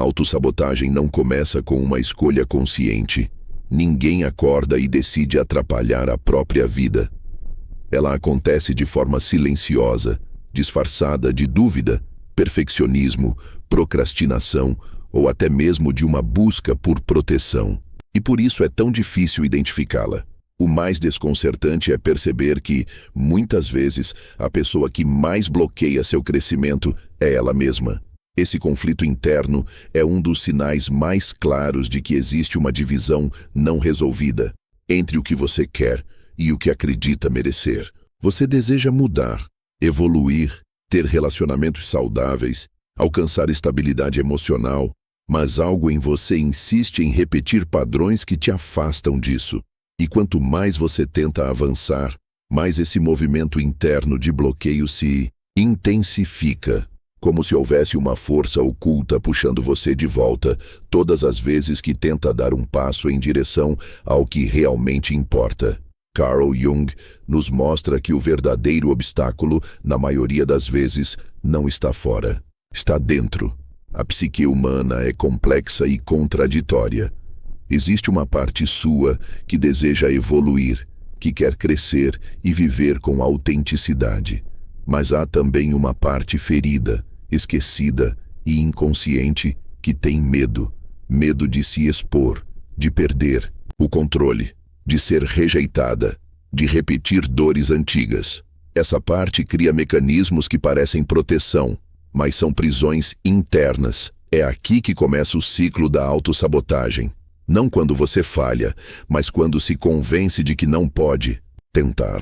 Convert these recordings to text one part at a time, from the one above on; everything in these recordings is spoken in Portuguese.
autossabotagem não começa com uma escolha consciente. Ninguém acorda e decide atrapalhar a própria vida. Ela acontece de forma silenciosa, disfarçada de dúvida, perfeccionismo, procrastinação ou até mesmo de uma busca por proteção. E por isso é tão difícil identificá-la. O mais desconcertante é perceber que, muitas vezes, a pessoa que mais bloqueia seu crescimento é ela mesma. Esse conflito interno é um dos sinais mais claros de que existe uma divisão não resolvida entre o que você quer e o que acredita merecer. Você deseja mudar, evoluir, ter relacionamentos saudáveis, alcançar estabilidade emocional, mas algo em você insiste em repetir padrões que te afastam disso. E quanto mais você tenta avançar, mais esse movimento interno de bloqueio se intensifica, como se houvesse uma força oculta puxando você de volta todas as vezes que tenta dar um passo em direção ao que realmente importa. Carl Jung nos mostra que o verdadeiro obstáculo, na maioria das vezes, não está fora, está dentro. A psique humana é complexa e contraditória. Existe uma parte sua que deseja evoluir, que quer crescer e viver com autenticidade. Mas há também uma parte ferida, esquecida e inconsciente que tem medo. Medo de se expor, de perder o controle, de ser rejeitada, de repetir dores antigas. Essa parte cria mecanismos que parecem proteção, mas são prisões internas. É aqui que começa o ciclo da autossabotagem. Não quando você falha, mas quando se convence de que não pode tentar.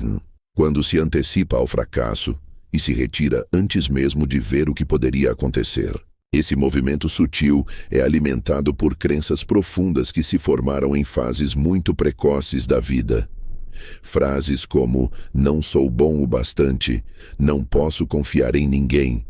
Quando se antecipa ao fracasso e se retira antes mesmo de ver o que poderia acontecer. Esse movimento sutil é alimentado por crenças profundas que se formaram em fases muito precoces da vida. Frases como, não sou bom o bastante, não posso confiar em ninguém,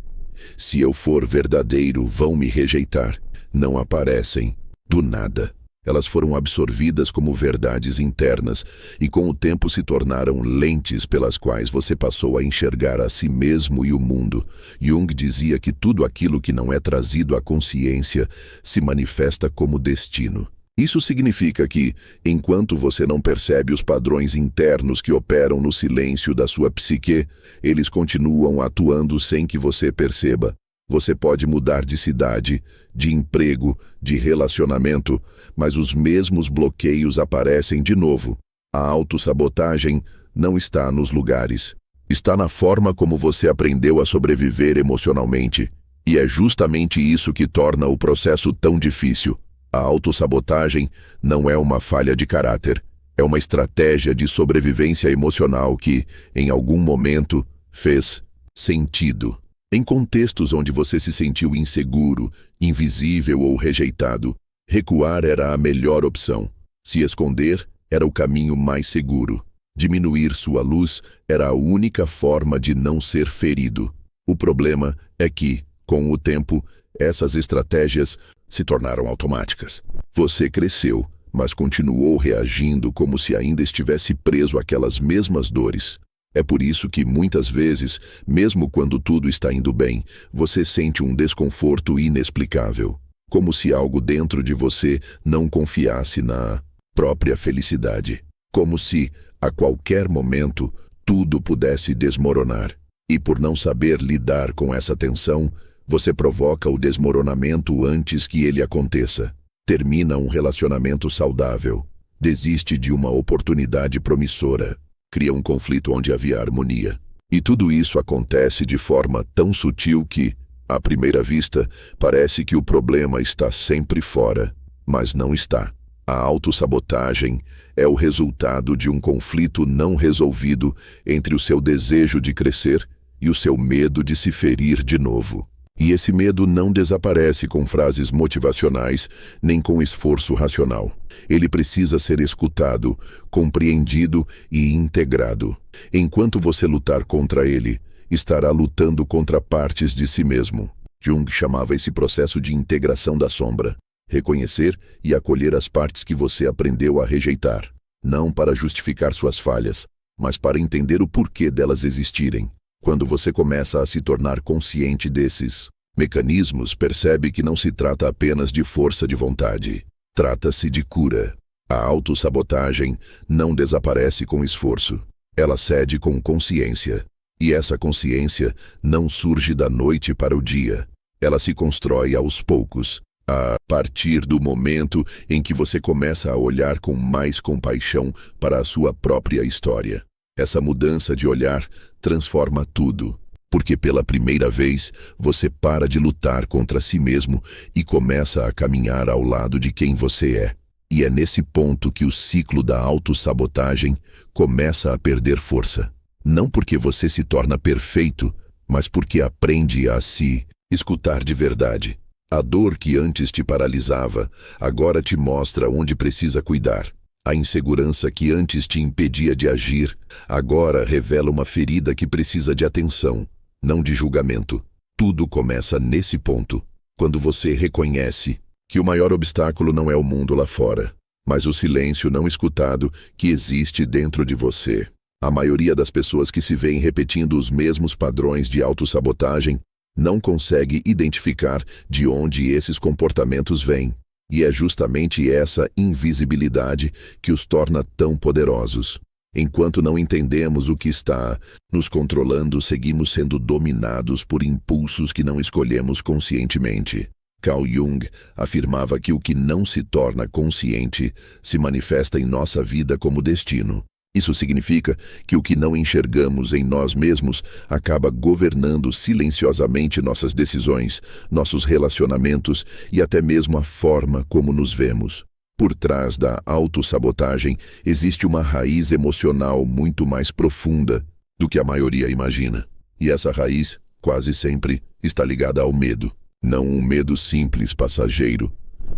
se eu for verdadeiro vão me rejeitar, não aparecem do nada. Elas foram absorvidas como verdades internas e com o tempo se tornaram lentes pelas quais você passou a enxergar a si mesmo e o mundo. Jung dizia que tudo aquilo que não é trazido à consciência se manifesta como destino. Isso significa que, enquanto você não percebe os padrões internos que operam no silêncio da sua psique, eles continuam atuando sem que você perceba. Você pode mudar de cidade, de emprego, de relacionamento, mas os mesmos bloqueios aparecem de novo. A autossabotagem não está nos lugares. Está na forma como você aprendeu a sobreviver emocionalmente. E é justamente isso que torna o processo tão difícil. A autossabotagem não é uma falha de caráter. É uma estratégia de sobrevivência emocional que, em algum momento, fez sentido. Em contextos onde você se sentiu inseguro, invisível ou rejeitado, recuar era a melhor opção. Se esconder era o caminho mais seguro. Diminuir sua luz era a única forma de não ser ferido. O problema é que, com o tempo, essas estratégias se tornaram automáticas. Você cresceu, mas continuou reagindo como se ainda estivesse preso àquelas mesmas dores. É por isso que, muitas vezes, mesmo quando tudo está indo bem, você sente um desconforto inexplicável, como se algo dentro de você não confiasse na própria felicidade, como se, a qualquer momento, tudo pudesse desmoronar. E por não saber lidar com essa tensão, você provoca o desmoronamento antes que ele aconteça. Termina um relacionamento saudável, desiste de uma oportunidade promissora, cria um conflito onde havia harmonia. E tudo isso acontece de forma tão sutil que, à primeira vista, parece que o problema está sempre fora, mas não está. A autossabotagem é o resultado de um conflito não resolvido entre o seu desejo de crescer e o seu medo de se ferir de novo. E esse medo não desaparece com frases motivacionais, nem com esforço racional. Ele precisa ser escutado, compreendido e integrado. Enquanto você lutar contra ele, estará lutando contra partes de si mesmo. Jung chamava esse processo de integração da sombra. Reconhecer e acolher as partes que você aprendeu a rejeitar. Não para justificar suas falhas, mas para entender o porquê delas existirem. Quando você começa a se tornar consciente desses Mecanismos percebe que não se trata apenas de força de vontade. Trata-se de cura. A autossabotagem não desaparece com esforço. Ela cede com consciência. E essa consciência não surge da noite para o dia. Ela se constrói aos poucos, a partir do momento em que você começa a olhar com mais compaixão para a sua própria história. Essa mudança de olhar transforma tudo, porque pela primeira vez você para de lutar contra si mesmo e começa a caminhar ao lado de quem você é. E é nesse ponto que o ciclo da autossabotagem começa a perder força. Não porque você se torna perfeito, mas porque aprende a se escutar de verdade. A dor que antes te paralisava, agora te mostra onde precisa cuidar. A insegurança que antes te impedia de agir, agora revela uma ferida que precisa de atenção, não de julgamento. Tudo começa nesse ponto, quando você reconhece que o maior obstáculo não é o mundo lá fora, mas o silêncio não escutado que existe dentro de você. A maioria das pessoas que se veem repetindo os mesmos padrões de autossabotagem não consegue identificar de onde esses comportamentos vêm. E é justamente essa invisibilidade que os torna tão poderosos. Enquanto não entendemos o que está nos controlando, seguimos sendo dominados por impulsos que não escolhemos conscientemente. Carl Jung afirmava que o que não se torna consciente se manifesta em nossa vida como destino. Isso significa que o que não enxergamos em nós mesmos acaba governando silenciosamente nossas decisões, nossos relacionamentos e até mesmo a forma como nos vemos. Por trás da autossabotagem existe uma raiz emocional muito mais profunda do que a maioria imagina. E essa raiz, quase sempre, está ligada ao medo. Não um medo simples, passageiro,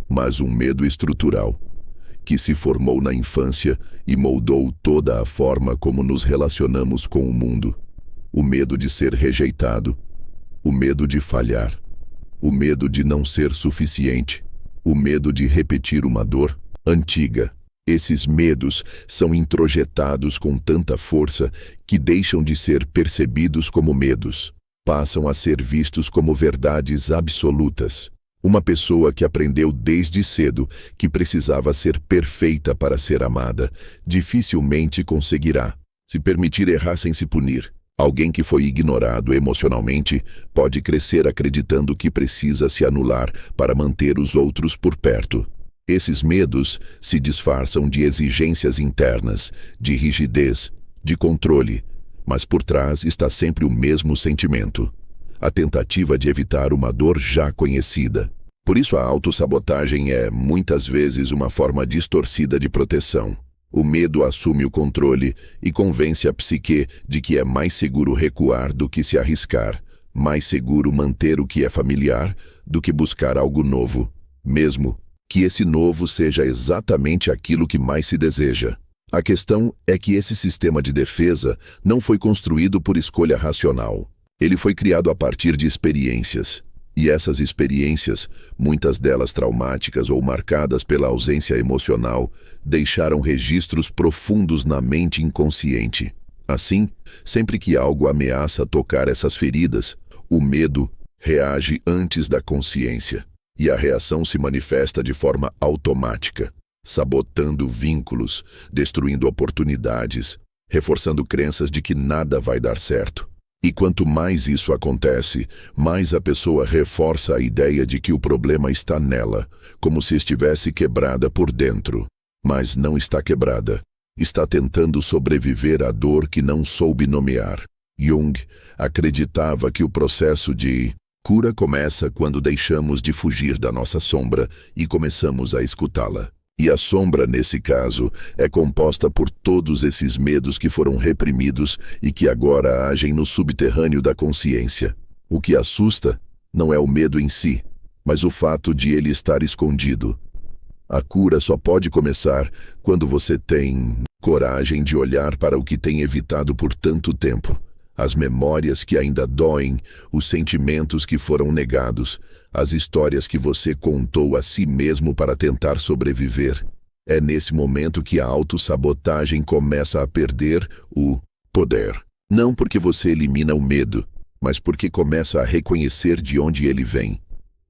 mas um medo estrutural, que se formou na infância e moldou toda a forma como nos relacionamos com o mundo. O medo de ser rejeitado, o medo de falhar, o medo de não ser suficiente, o medo de repetir uma dor antiga. Esses medos são introjetados com tanta força que deixam de ser percebidos como medos, passam a ser vistos como verdades absolutas. Uma pessoa que aprendeu desde cedo que precisava ser perfeita para ser amada, dificilmente conseguirá se permitir errar sem se punir. Alguém que foi ignorado emocionalmente pode crescer acreditando que precisa se anular para manter os outros por perto. Esses medos se disfarçam de exigências internas, de rigidez, de controle, mas por trás está sempre o mesmo sentimento: a tentativa de evitar uma dor já conhecida. Por isso a autossabotagem é, muitas vezes, uma forma distorcida de proteção. O medo assume o controle e convence a psique de que é mais seguro recuar do que se arriscar, mais seguro manter o que é familiar do que buscar algo novo, mesmo que esse novo seja exatamente aquilo que mais se deseja. A questão é que esse sistema de defesa não foi construído por escolha racional. Ele foi criado a partir de experiências. E essas experiências, muitas delas traumáticas ou marcadas pela ausência emocional, deixaram registros profundos na mente inconsciente. Assim, sempre que algo ameaça tocar essas feridas, o medo reage antes da consciência. E a reação se manifesta de forma automática, sabotando vínculos, destruindo oportunidades, reforçando crenças de que nada vai dar certo. E quanto mais isso acontece, mais a pessoa reforça a ideia de que o problema está nela, como se estivesse quebrada por dentro. Mas não está quebrada. Está tentando sobreviver à dor que não soube nomear. Jung acreditava que o processo de cura começa quando deixamos de fugir da nossa sombra e começamos a escutá-la. E a sombra, nesse caso, é composta por todos esses medos que foram reprimidos e que agora agem no subterrâneo da consciência. O que assusta não é o medo em si, mas o fato de ele estar escondido. A cura só pode começar quando você tem coragem de olhar para o que tem evitado por tanto tempo. As memórias que ainda doem, os sentimentos que foram negados, as histórias que você contou a si mesmo para tentar sobreviver. É nesse momento que a autossabotagem começa a perder o poder. Não porque você elimina o medo, mas porque começa a reconhecer de onde ele vem.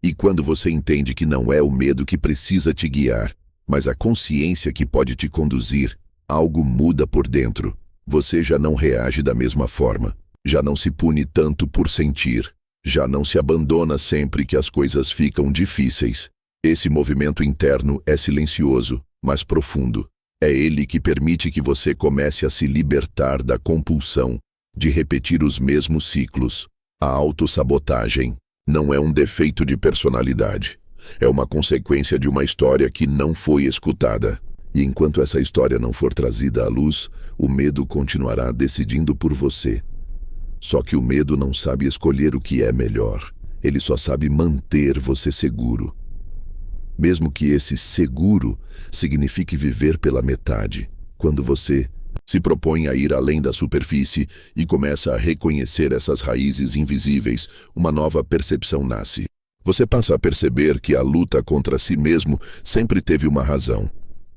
E quando você entende que não é o medo que precisa te guiar, mas a consciência que pode te conduzir, algo muda por dentro. Você já não reage da mesma forma, já não se pune tanto por sentir, já não se abandona sempre que as coisas ficam difíceis. Esse movimento interno é silencioso, mas profundo. É ele que permite que você comece a se libertar da compulsão de repetir os mesmos ciclos. A autossabotagem não é um defeito de personalidade. É uma consequência de uma história que não foi escutada. E enquanto essa história não for trazida à luz, o medo continuará decidindo por você. Só que o medo não sabe escolher o que é melhor. Ele só sabe manter você seguro. Mesmo que esse seguro signifique viver pela metade. Quando você se propõe a ir além da superfície e começa a reconhecer essas raízes invisíveis, uma nova percepção nasce. Você passa a perceber que a luta contra si mesmo sempre teve uma razão.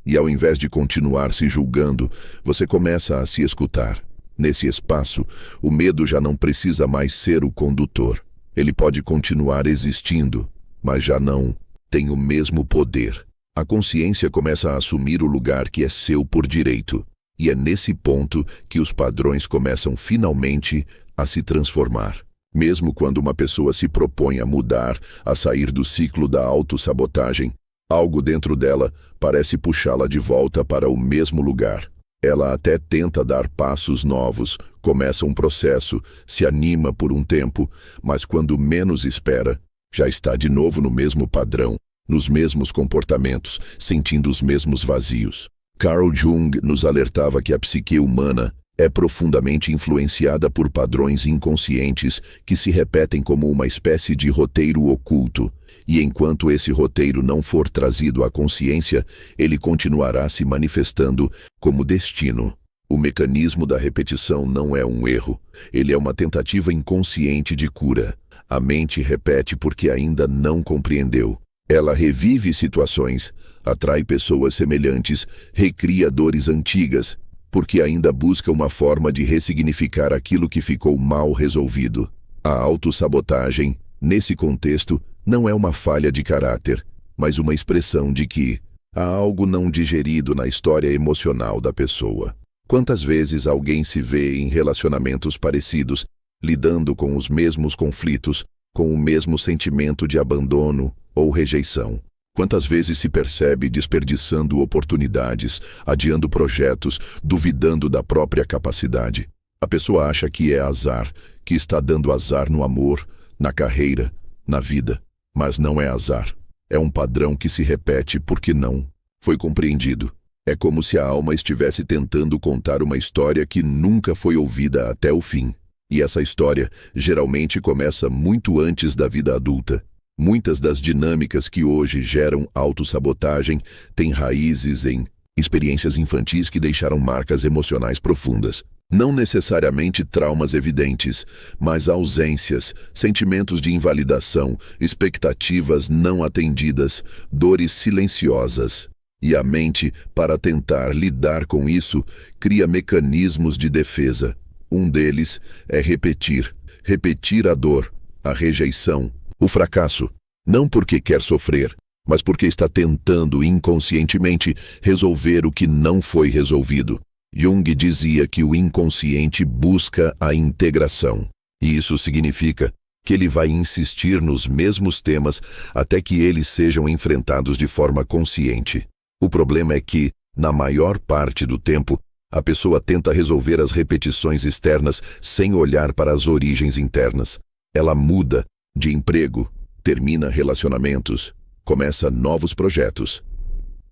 E ao invés de continuar se julgando, você começa a se escutar. Nesse espaço, o medo já não precisa mais ser o condutor. Ele pode continuar existindo, mas já não tem o mesmo poder. A consciência começa a assumir o lugar que é seu por direito. E é nesse ponto que os padrões começam finalmente a se transformar. Mesmo quando uma pessoa se propõe a mudar, a sair do ciclo da autossabotagem, algo dentro dela parece puxá-la de volta para o mesmo lugar. Ela até tenta dar passos novos, começa um processo, se anima por um tempo, mas quando menos espera, já está de novo no mesmo padrão, nos mesmos comportamentos, sentindo os mesmos vazios. Carl Jung nos alertava que a psique humana é profundamente influenciada por padrões inconscientes que se repetem como uma espécie de roteiro oculto, e enquanto esse roteiro não for trazido à consciência, ele continuará se manifestando como destino. O mecanismo da repetição não é um erro, ele é uma tentativa inconsciente de cura. A mente repete porque ainda não compreendeu. Ela revive situações, atrai pessoas semelhantes, recria dores antigas, porque ainda busca uma forma de ressignificar aquilo que ficou mal resolvido. A autossabotagem, nesse contexto, não é uma falha de caráter, mas uma expressão de que há algo não digerido na história emocional da pessoa. Quantas vezes alguém se vê em relacionamentos parecidos, lidando com os mesmos conflitos, com o mesmo sentimento de abandono ou rejeição? Quantas vezes se percebe desperdiçando oportunidades, adiando projetos, duvidando da própria capacidade? A pessoa acha que é azar, que está dando azar no amor, na carreira, na vida. Mas não é azar. É um padrão que se repete porque não foi compreendido. É como se a alma estivesse tentando contar uma história que nunca foi ouvida até o fim. E essa história geralmente começa muito antes da vida adulta. Muitas das dinâmicas que hoje geram autossabotagem têm raízes em experiências infantis que deixaram marcas emocionais profundas. Não necessariamente traumas evidentes, mas ausências, sentimentos de invalidação, expectativas não atendidas, dores silenciosas. E a mente, para tentar lidar com isso, cria mecanismos de defesa. Um deles é repetir a dor, a rejeição, o fracasso, não porque quer sofrer, mas porque está tentando inconscientemente resolver o que não foi resolvido. Jung dizia que o inconsciente busca a integração, e isso significa que ele vai insistir nos mesmos temas até que eles sejam enfrentados de forma consciente. O problema é que, na maior parte do tempo, a pessoa tenta resolver as repetições externas sem olhar para as origens internas. Ela muda de emprego, termina relacionamentos, começa novos projetos,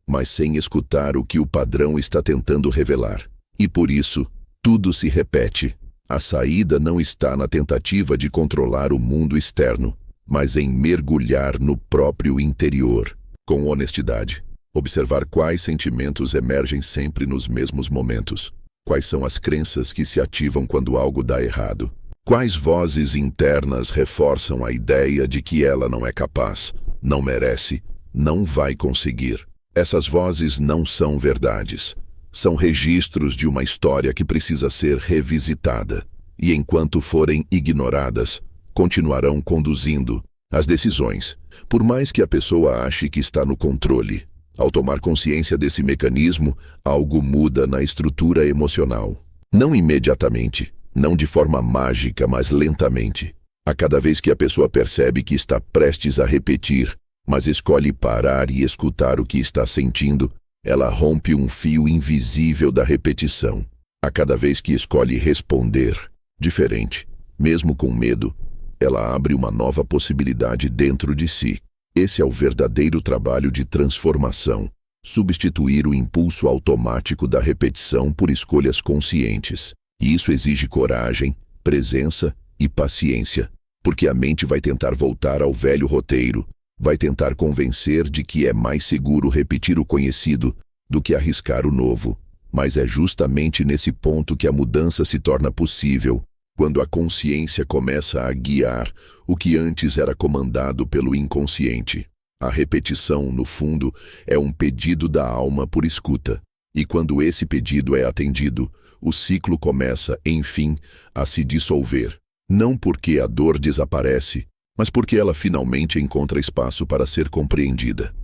mas sem escutar o que o padrão está tentando revelar. E por isso, tudo se repete. A saída não está na tentativa de controlar o mundo externo, mas em mergulhar no próprio interior, com honestidade. Observar quais sentimentos emergem sempre nos mesmos momentos. Quais são as crenças que se ativam quando algo dá errado. Quais vozes internas reforçam a ideia de que ela não é capaz, não merece, não vai conseguir. Essas vozes não são verdades. São registros de uma história que precisa ser revisitada. e enquanto forem ignoradas, continuarão conduzindo as decisões, por mais que a pessoa ache que está no controle. Ao tomar consciência desse mecanismo, algo muda na estrutura emocional. Não imediatamente, não de forma mágica, mas lentamente. A cada vez que a pessoa percebe que está prestes a repetir, mas escolhe parar e escutar o que está sentindo, ela rompe um fio invisível da repetição. A cada vez que escolhe responder diferente, mesmo com medo, ela abre uma nova possibilidade dentro de si. Esse é o verdadeiro trabalho de transformação, substituir o impulso automático da repetição por escolhas conscientes. E isso exige coragem, presença e paciência, porque a mente vai tentar voltar ao velho roteiro, vai tentar convencer de que é mais seguro repetir o conhecido do que arriscar o novo. Mas é justamente nesse ponto que a mudança se torna possível, quando a consciência começa a guiar o que antes era comandado pelo inconsciente. A repetição, no fundo, é um pedido da alma por escuta. E quando esse pedido é atendido, o ciclo começa, enfim, a se dissolver. Não porque a dor desaparece, mas porque ela finalmente encontra espaço para ser compreendida.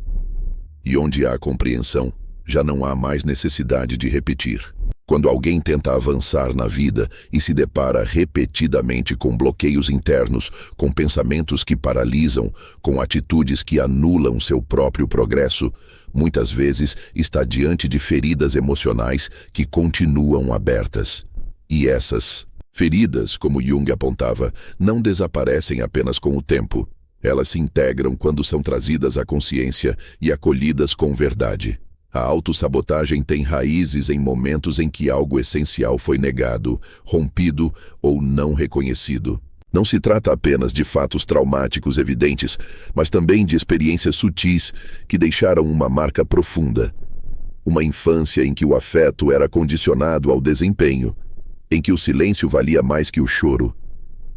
E onde há compreensão, já não há mais necessidade de repetir. Quando alguém tenta avançar na vida e se depara repetidamente com bloqueios internos, com pensamentos que paralisam, com atitudes que anulam seu próprio progresso, muitas vezes está diante de feridas emocionais que continuam abertas. E essas feridas, como Jung apontava, não desaparecem apenas com o tempo. Elas se integram quando são trazidas à consciência e acolhidas com verdade. A autossabotagem tem raízes em momentos em que algo essencial foi negado, rompido ou não reconhecido. Não se trata apenas de fatos traumáticos evidentes, mas também de experiências sutis que deixaram uma marca profunda. Uma infância em que o afeto era condicionado ao desempenho, em que o silêncio valia mais que o choro,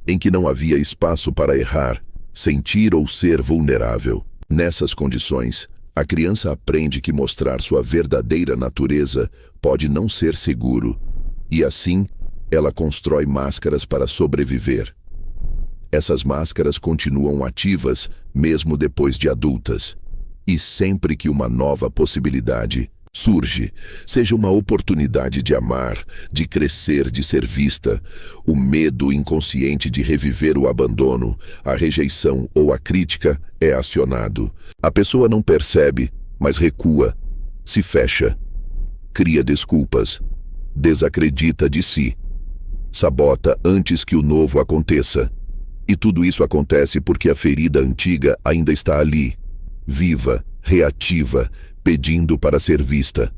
em que não havia espaço para errar, sentir ou ser vulnerável. Nessas condições, a criança aprende que mostrar sua verdadeira natureza pode não ser seguro, e assim, ela constrói máscaras para sobreviver. Essas máscaras continuam ativas mesmo depois de adultas, e sempre que uma nova possibilidade surge, seja uma oportunidade de amar, de crescer, de ser vista, o medo inconsciente de reviver o abandono, a rejeição ou a crítica é acionado. A pessoa não percebe, mas recua, se fecha, cria desculpas, desacredita de si, sabota antes que o novo aconteça. E tudo isso acontece porque a ferida antiga ainda está ali, viva, reativa, pedindo para ser vista.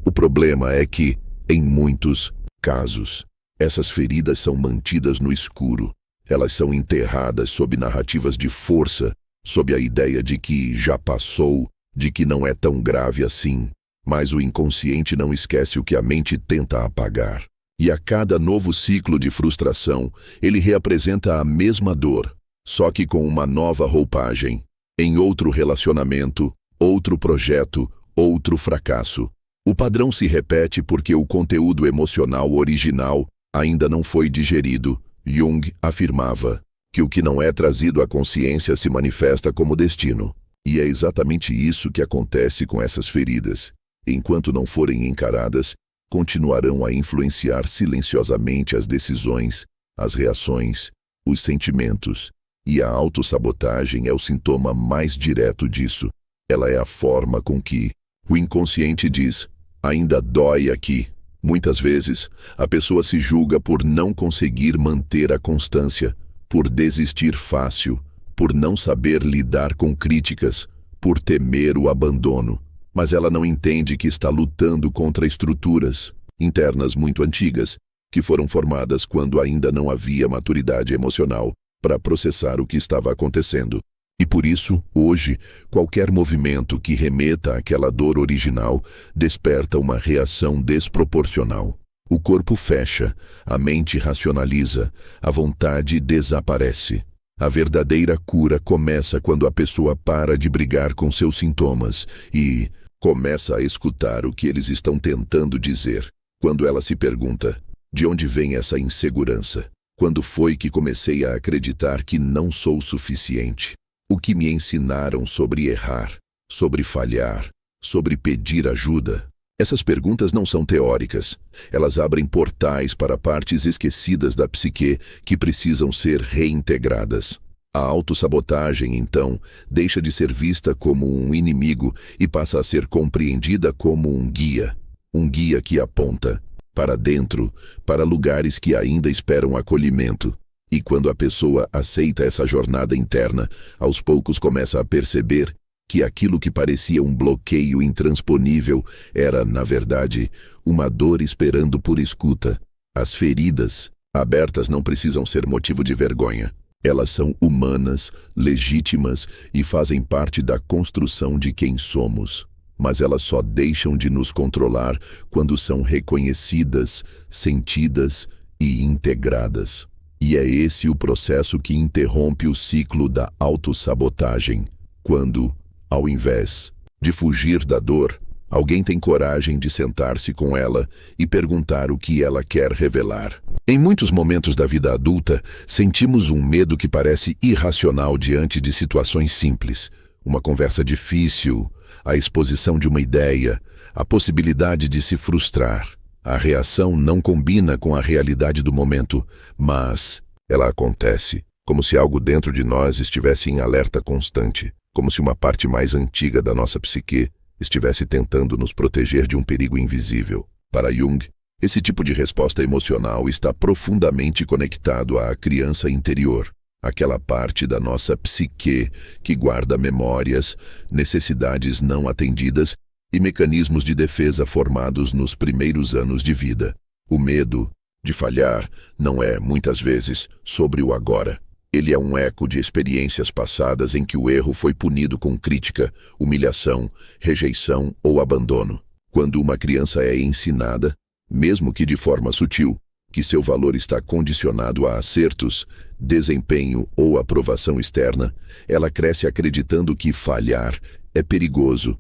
O problema é que, em muitos casos, essas feridas são mantidas no escuro. Elas são enterradas sob narrativas de força, sob a ideia de que já passou, de que não é tão grave assim. Mas o inconsciente não esquece o que a mente tenta apagar. E a cada novo ciclo de frustração, ele reapresenta a mesma dor, só que com uma nova roupagem, em outro relacionamento, outro projeto, outro fracasso. O padrão se repete porque o conteúdo emocional original ainda não foi digerido. Jung afirmava que o que não é trazido à consciência se manifesta como destino. E é exatamente isso que acontece com essas feridas. Enquanto não forem encaradas, continuarão a influenciar silenciosamente as decisões, as reações, os sentimentos. E a autossabotagem é o sintoma mais direto disso. Ela é a forma com que o inconsciente diz, ainda dói aqui. Muitas vezes, a pessoa se julga por não conseguir manter a constância, por desistir fácil, por não saber lidar com críticas, por temer o abandono. Mas ela não entende que está lutando contra estruturas internas muito antigas, que foram formadas quando ainda não havia maturidade emocional para processar o que estava acontecendo. E por isso, hoje, qualquer movimento que remeta àquela dor original desperta uma reação desproporcional. O corpo fecha, a mente racionaliza, a vontade desaparece. A verdadeira cura começa quando a pessoa para de brigar com seus sintomas e começa a escutar o que eles estão tentando dizer. Quando ela se pergunta, De onde vem essa insegurança? Quando foi que comecei a acreditar que não sou suficiente? O que me ensinaram sobre errar, sobre falhar, sobre pedir ajuda? Essas perguntas não são teóricas. Elas abrem portais para partes esquecidas da psique que precisam ser reintegradas. A autossabotagem, então, deixa de ser vista como um inimigo e passa a ser compreendida como um guia. Um guia que aponta para dentro, para lugares que ainda esperam acolhimento. E quando a pessoa aceita essa jornada interna, aos poucos começa a perceber que aquilo que parecia um bloqueio intransponível era, na verdade, uma dor esperando por escuta. As feridas abertas não precisam ser motivo de vergonha. Elas são humanas, legítimas e fazem parte da construção de quem somos. Mas elas só deixam de nos controlar quando são reconhecidas, sentidas e integradas. E é esse o processo que interrompe o ciclo da autossabotagem, quando, ao invés de fugir da dor, alguém tem coragem de sentar-se com ela e perguntar o que ela quer revelar. Em muitos momentos da vida adulta, sentimos um medo que parece irracional diante de situações simples. Uma conversa difícil, a exposição de uma ideia, a possibilidade de se frustrar. A reação não combina com a realidade do momento, mas ela acontece, como se algo dentro de nós estivesse em alerta constante, como se uma parte mais antiga da nossa psique estivesse tentando nos proteger de um perigo invisível. Para Jung, esse tipo de resposta emocional está profundamente conectado à criança interior, aquela parte da nossa psique que guarda memórias, necessidades não atendidas e mecanismos de defesa formados nos primeiros anos de vida. O medo de falhar não é, muitas vezes, sobre o agora. Ele é um eco de experiências passadas em que o erro foi punido com crítica, humilhação, rejeição ou abandono. Quando uma criança é ensinada, mesmo que de forma sutil, que seu valor está condicionado a acertos, desempenho ou aprovação externa, ela cresce acreditando que falhar é perigoso.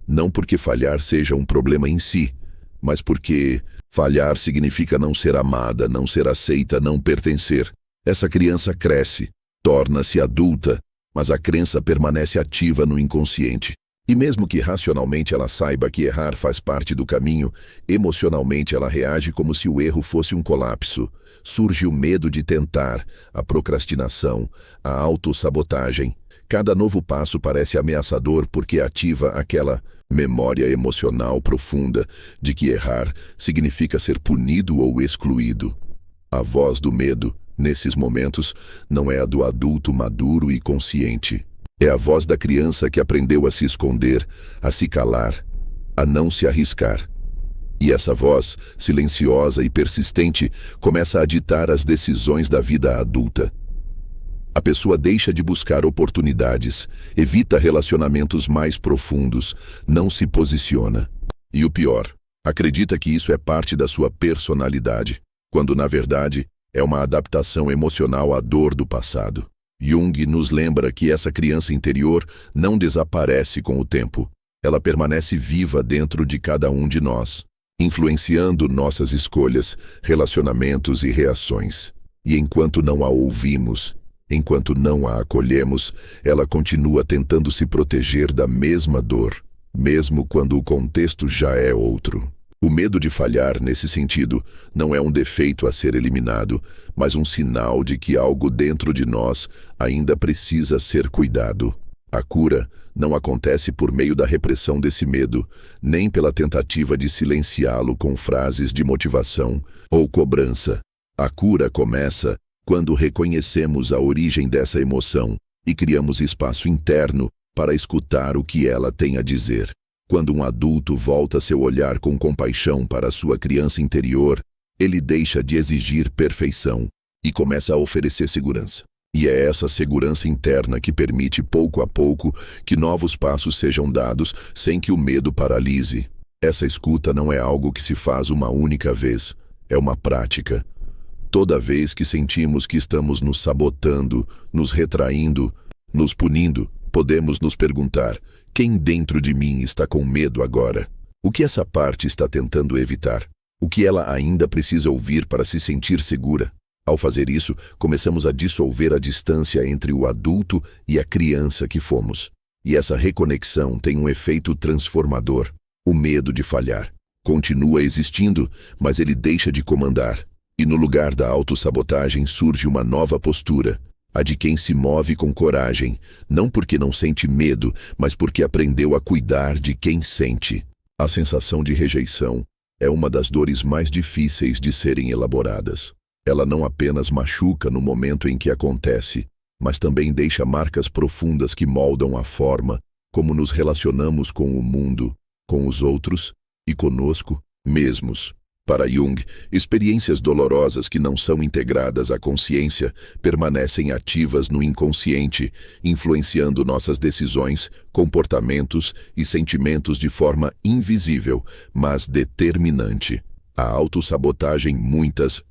Não porque falhar seja um problema em si, mas porque falhar significa não ser amada, não ser aceita, não pertencer. Essa criança cresce, torna-se adulta, mas a crença permanece ativa no inconsciente. E mesmo que racionalmente ela saiba que errar faz parte do caminho, emocionalmente ela reage como se o erro fosse um colapso. Surge o medo de tentar, a procrastinação, a autossabotagem. Cada novo passo parece ameaçador porque ativa aquela memória emocional profunda de que errar significa ser punido ou excluído. A voz do medo, nesses momentos, não é a do adulto maduro e consciente. É a voz da criança que aprendeu a se esconder, a se calar, a não se arriscar. E essa voz, silenciosa e persistente, começa a ditar as decisões da vida adulta. A pessoa deixa de buscar oportunidades, evita relacionamentos mais profundos, não se posiciona. E o pior, acredita que isso é parte da sua personalidade, quando na verdade é uma adaptação emocional à dor do passado. Jung nos lembra que essa criança interior não desaparece com o tempo. Ela permanece viva dentro de cada um de nós, influenciando nossas escolhas, relacionamentos e reações. E enquanto não a ouvimos, enquanto não a acolhemos, ela continua tentando se proteger da mesma dor, mesmo quando o contexto já é outro. O medo de falhar, nesse sentido, não é um defeito a ser eliminado, mas um sinal de que algo dentro de nós ainda precisa ser cuidado. A cura não acontece por meio da repressão desse medo, nem pela tentativa de silenciá-lo com frases de motivação ou cobrança. A cura começa quando reconhecemos a origem dessa emoção e criamos espaço interno para escutar o que ela tem a dizer. Quando um adulto volta seu olhar com compaixão para sua criança interior, ele deixa de exigir perfeição e começa a oferecer segurança. E é essa segurança interna que permite, pouco a pouco, que novos passos sejam dados sem que o medo paralise. Essa escuta não é algo que se faz uma única vez, é uma prática. Toda vez que sentimos que estamos nos sabotando, nos retraindo, nos punindo, podemos nos perguntar: quem dentro de mim está com medo agora? O que essa parte está tentando evitar? o que ela ainda precisa ouvir para se sentir segura. Ao fazer isso, começamos a dissolver a distância entre o adulto e a criança que fomos. E essa reconexão tem um efeito transformador. O medo de falhar continua existindo, mas ele deixa de comandar. E no lugar da autossabotagem surge uma nova postura, a de quem se move com coragem, não porque não sente medo, mas porque aprendeu a cuidar de quem sente. A sensação de rejeição é uma das dores mais difíceis de serem elaboradas. Ela não apenas machuca no momento em que acontece, mas também deixa marcas profundas que moldam a forma como nos relacionamos com o mundo, com os outros e conosco mesmos. Para Jung, experiências dolorosas que não são integradas à consciência permanecem ativas no inconsciente, influenciando nossas decisões, comportamentos e sentimentos de forma invisível, mas determinante. A autossabotagem muitas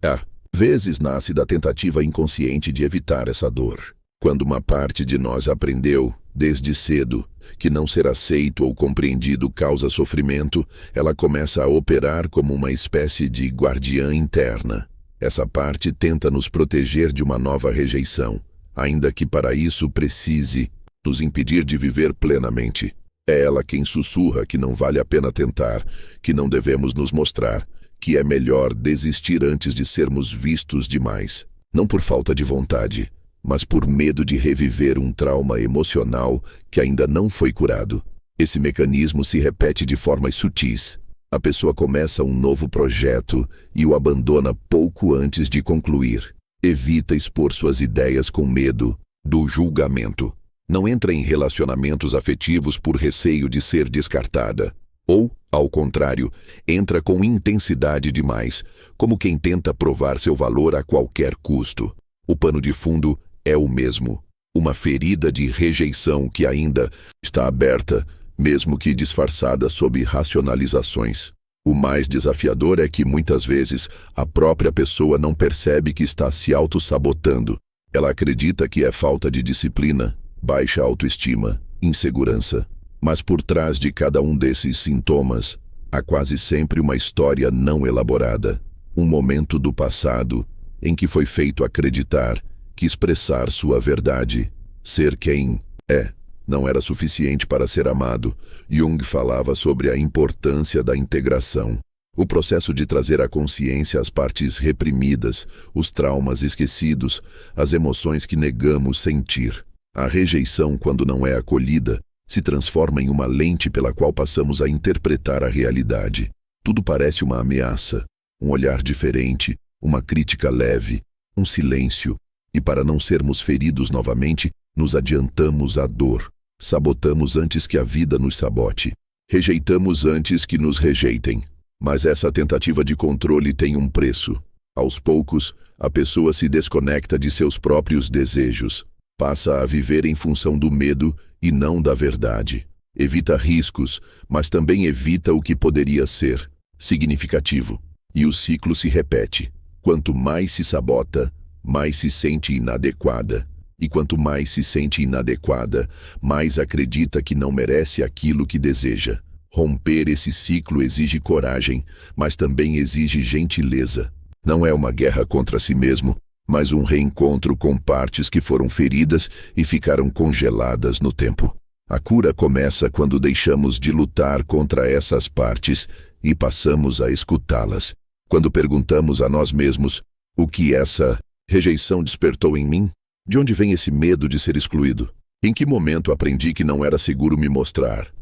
vezes nasce da tentativa inconsciente de evitar essa dor. Quando uma parte de nós aprendeu, desde cedo, que não ser aceito ou compreendido causa sofrimento, ela começa a operar como uma espécie de guardiã interna. Essa parte tenta nos proteger de uma nova rejeição, ainda que para isso precise nos impedir de viver plenamente. É ela quem sussurra que não vale a pena tentar, que não devemos nos mostrar, que é melhor desistir antes de sermos vistos demais. Não por falta de vontade, mas por medo de reviver um trauma emocional que ainda não foi curado. Esse mecanismo se repete de formas sutis. A pessoa começa um novo projeto e o abandona pouco antes de concluir. Evita expor suas ideias com medo do julgamento. Não entra em relacionamentos afetivos por receio de ser descartada. Ou, ao contrário, entra com intensidade demais, como quem tenta provar seu valor a qualquer custo. O pano de fundo é o mesmo. Uma ferida de rejeição que ainda está aberta, mesmo que disfarçada sob racionalizações. O mais desafiador é que, muitas vezes, a própria pessoa não percebe que está se auto-sabotando. Ela acredita que é falta de disciplina, baixa autoestima, insegurança. Mas por trás de cada um desses sintomas, há quase sempre uma história não elaborada. Um momento do passado em que foi feito acreditar que expressar sua verdade, ser quem é, não era suficiente para ser amado. Jung falava sobre a importância da integração. O processo de trazer à consciência as partes reprimidas, os traumas esquecidos, as emoções que negamos sentir. A rejeição, quando não é acolhida, se transforma em uma lente pela qual passamos a interpretar a realidade. Tudo parece uma ameaça, um olhar diferente, uma crítica leve, um silêncio. E para não sermos feridos novamente, nos adiantamos à dor. Sabotamos antes que a vida nos sabote. Rejeitamos antes que nos rejeitem. Mas essa tentativa de controle tem um preço. Aos poucos, a pessoa se desconecta de seus próprios desejos. Passa a viver em função do medo e não da verdade. Evita riscos, mas também evita o que poderia ser significativo. E o ciclo se repete. Quanto mais se sabota, mais se sente inadequada. E quanto mais se sente inadequada, mais acredita que não merece aquilo que deseja. Romper esse ciclo exige coragem, mas também exige gentileza. Não é uma guerra contra si mesmo, mas um reencontro com partes que foram feridas e ficaram congeladas no tempo. A cura começa quando deixamos de lutar contra essas partes e passamos a escutá-las. Quando perguntamos a nós mesmos, o que essa rejeição despertou em mim? De onde vem esse medo de ser excluído? Em que momento aprendi que não era seguro me mostrar?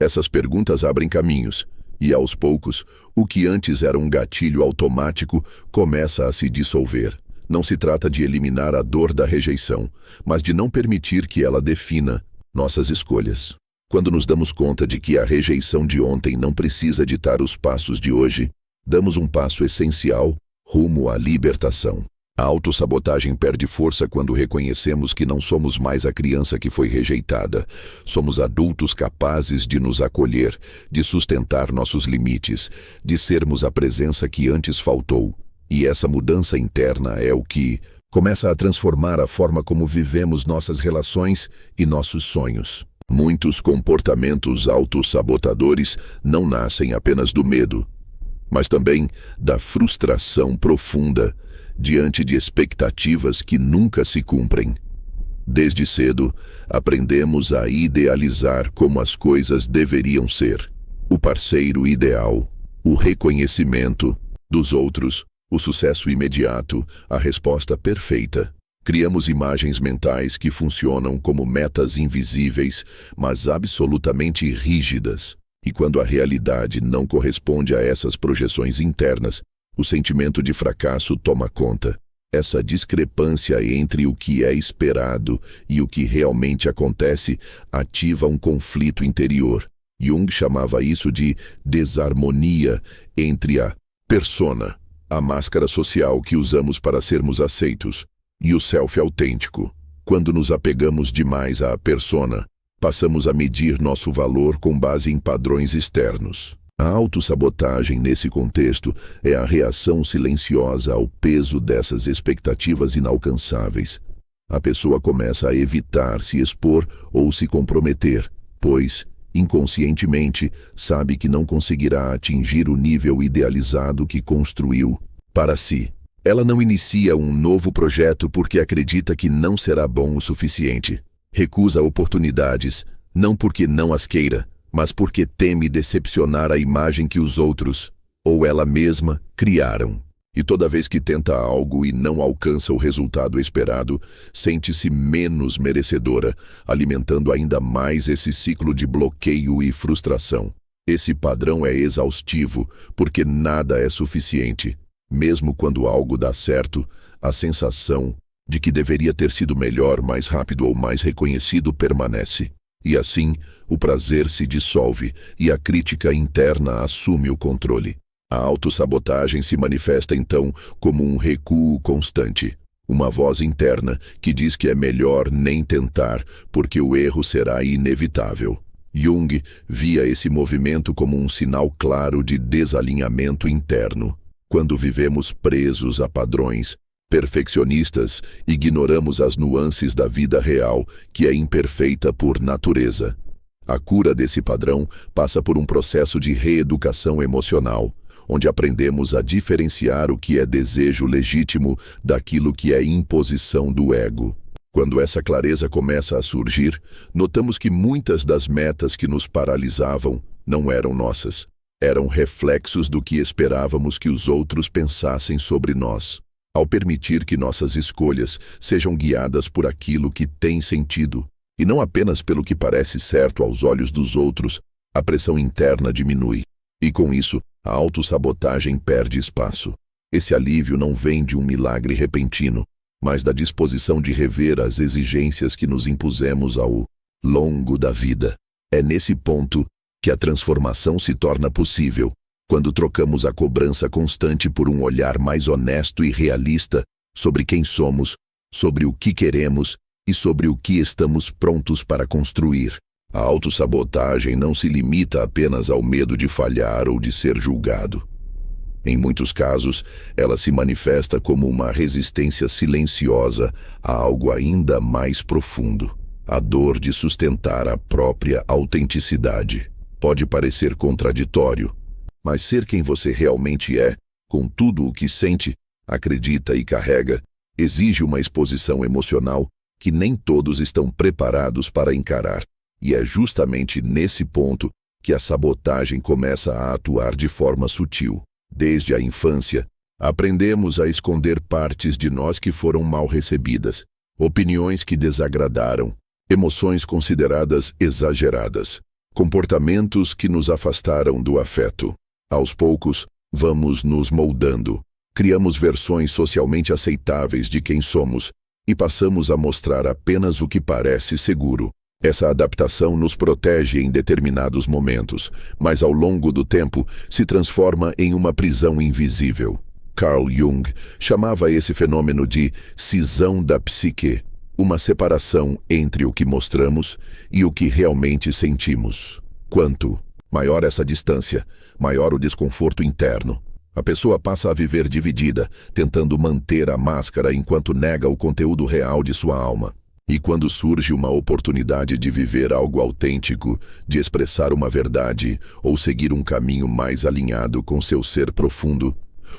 Essas perguntas abrem caminhos, e aos poucos, o que antes era um gatilho automático começa a se dissolver. Não se trata de eliminar a dor da rejeição, mas de não permitir que ela defina nossas escolhas. Quando nos damos conta de que a rejeição de ontem não precisa ditar os passos de hoje, damos um passo essencial rumo à libertação. A autossabotagem perde força quando reconhecemos que não somos mais a criança que foi rejeitada. Somos adultos capazes de nos acolher, de sustentar nossos limites, de sermos a presença que antes faltou. E essa mudança interna é o que começa a transformar a forma como vivemos nossas relações e nossos sonhos. Muitos comportamentos autossabotadores não nascem apenas do medo, mas também da frustração profunda diante de expectativas que nunca se cumprem. Desde cedo, aprendemos a idealizar como as coisas deveriam ser: o parceiro ideal, o reconhecimento dos outros, o sucesso imediato, a resposta perfeita. Criamos imagens mentais que funcionam como metas invisíveis, mas absolutamente rígidas. E quando a realidade não corresponde a essas projeções internas, o sentimento de fracasso toma conta. Essa discrepância entre o que é esperado e o que realmente acontece ativa um conflito interior. Jung chamava isso de desarmonia entre a persona, a máscara social que usamos para sermos aceitos, e o self autêntico. Quando nos apegamos demais à persona, passamos a medir nosso valor com base em padrões externos. A autossabotagem, nesse contexto, é a reação silenciosa ao peso dessas expectativas inalcançáveis. A pessoa começa a evitar se expor ou se comprometer, pois, inconscientemente, sabe que não conseguirá atingir o nível idealizado que construiu para si. Ela não inicia um novo projeto porque acredita que não será bom o suficiente. Recusa oportunidades, não porque não as queira, mas porque teme decepcionar a imagem que os outros, ou ela mesma, criaram. E toda vez que tenta algo e não alcança o resultado esperado, sente-se menos merecedora, alimentando ainda mais esse ciclo de bloqueio e frustração. Esse padrão é exaustivo, porque nada é suficiente. Mesmo quando algo dá certo, a sensação de que deveria ter sido melhor, mais rápido ou mais reconhecido permanece. E assim, o prazer se dissolve e a crítica interna assume o controle. A autossabotagem se manifesta então como um recuo constante. Uma voz interna que diz que é melhor nem tentar, porque o erro será inevitável. Jung via esse movimento como um sinal claro de desalinhamento interno. Quando vivemos presos a padrões perfeccionistas, ignoramos as nuances da vida real, que é imperfeita por natureza. A cura desse padrão passa por um processo de reeducação emocional, onde aprendemos a diferenciar o que é desejo legítimo daquilo que é imposição do ego. Quando essa clareza começa a surgir, notamos que muitas das metas que nos paralisavam não eram nossas. Eram reflexos do que esperávamos que os outros pensassem sobre nós. Ao permitir que nossas escolhas sejam guiadas por aquilo que tem sentido, e não apenas pelo que parece certo aos olhos dos outros, a pressão interna diminui. E com isso, a autossabotagem perde espaço. Esse alívio não vem de um milagre repentino, mas da disposição de rever as exigências que nos impusemos ao longo da vida. É nesse ponto que a transformação se torna possível, quando trocamos a cobrança constante por um olhar mais honesto e realista sobre quem somos, sobre o que queremos e sobre o que estamos prontos para construir. A autossabotagem não se limita apenas ao medo de falhar ou de ser julgado. Em muitos casos, ela se manifesta como uma resistência silenciosa a algo ainda mais profundo: a dor de sustentar a própria autenticidade. Pode parecer contraditório, mas ser quem você realmente é, com tudo o que sente, acredita e carrega, exige uma exposição emocional que nem todos estão preparados para encarar. E é justamente nesse ponto que a sabotagem começa a atuar de forma sutil. Desde a infância, aprendemos a esconder partes de nós que foram mal recebidas, opiniões que desagradaram, emoções consideradas exageradas, comportamentos que nos afastaram do afeto. Aos poucos, vamos nos moldando, criamos versões socialmente aceitáveis de quem somos e passamos a mostrar apenas o que parece seguro. Essa adaptação nos protege em determinados momentos, mas ao longo do tempo se transforma em uma prisão invisível. Carl Jung chamava esse fenômeno de cisão da psique, uma separação entre o que mostramos e o que realmente sentimos. Quanto maior essa distância, maior o desconforto interno. A pessoa passa a viver dividida, tentando manter a máscara enquanto nega o conteúdo real de sua alma. E quando surge uma oportunidade de viver algo autêntico, de expressar uma verdade ou seguir um caminho mais alinhado com seu ser profundo,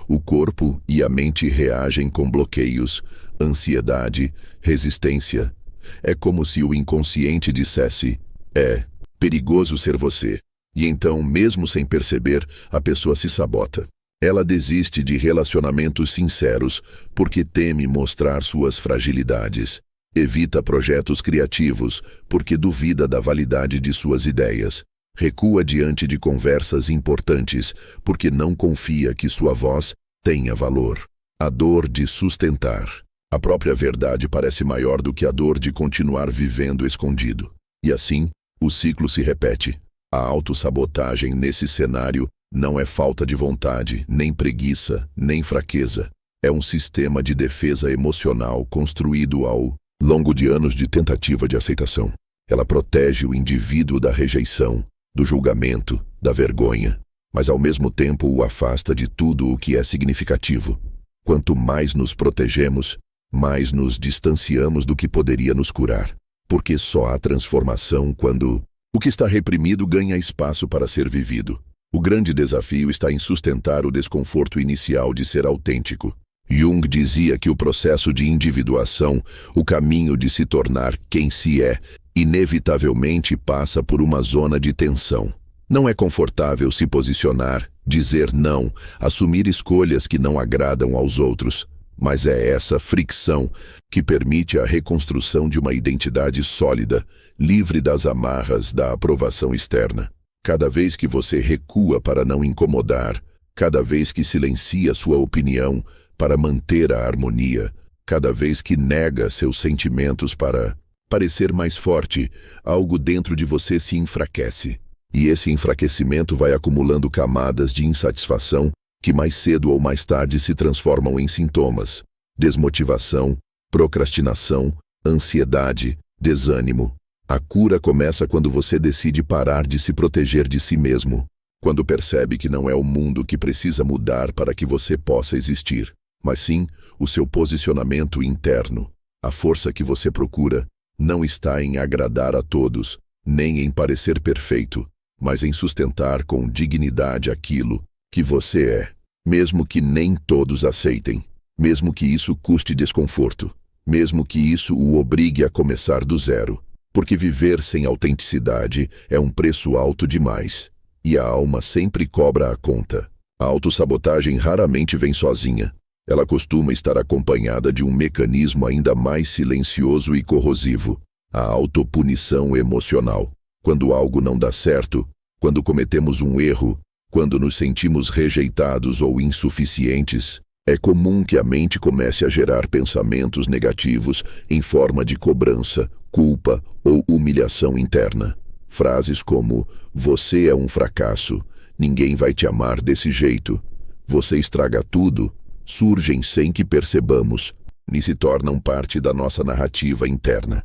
o corpo e a mente reagem com bloqueios, ansiedade, resistência. É como se o inconsciente dissesse: é perigoso ser você. E então, mesmo sem perceber, a pessoa se sabota. Ela desiste de relacionamentos sinceros porque teme mostrar suas fragilidades. Evita projetos criativos porque duvida da validade de suas ideias. Recua diante de conversas importantes porque não confia que sua voz tenha valor. A dor de sustentar. A própria verdade parece maior do que a dor de continuar vivendo escondido. E assim, o ciclo se repete. A autossabotagem nesse cenário não é falta de vontade, nem preguiça, nem fraqueza. É um sistema de defesa emocional construído ao longo de anos de tentativa de aceitação. Ela protege o indivíduo da rejeição, do julgamento, da vergonha, mas ao mesmo tempo o afasta de tudo o que é significativo. Quanto mais nos protegemos, mais nos distanciamos do que poderia nos curar. Porque só há transformação quando o que está reprimido ganha espaço para ser vivido. O grande desafio está em sustentar o desconforto inicial de ser autêntico. Jung dizia que o processo de individuação, o caminho de se tornar quem se é, inevitavelmente passa por uma zona de tensão. Não é confortável se posicionar, dizer não, assumir escolhas que não agradam aos outros. Mas é essa fricção que permite a reconstrução de uma identidade sólida, livre das amarras da aprovação externa. Cada vez que você recua para não incomodar, cada vez que silencia sua opinião para manter a harmonia, cada vez que nega seus sentimentos para parecer mais forte, algo dentro de você se enfraquece. E esse enfraquecimento vai acumulando camadas de insatisfação que mais cedo ou mais tarde se transformam em sintomas: desmotivação, procrastinação, ansiedade, desânimo. A cura começa quando você decide parar de se proteger de si mesmo, quando percebe que não é o mundo que precisa mudar para que você possa existir, mas sim o seu posicionamento interno. A força que você procura não está em agradar a todos, nem em parecer perfeito, mas em sustentar com dignidade aquilo que você é, mesmo que nem todos aceitem, mesmo que isso custe desconforto, mesmo que isso o obrigue a começar do zero, porque viver sem autenticidade é um preço alto demais, e a alma sempre cobra a conta. A autossabotagem raramente vem sozinha. Ela costuma estar acompanhada de um mecanismo ainda mais silencioso e corrosivo: a autopunição emocional. Quando algo não dá certo, quando cometemos um erro, quando nos sentimos rejeitados ou insuficientes, é comum que a mente comece a gerar pensamentos negativos em forma de cobrança, culpa ou humilhação interna. Frases como: você é um fracasso, ninguém vai te amar desse jeito, você estraga tudo, surgem sem que percebamos e se tornam parte da nossa narrativa interna.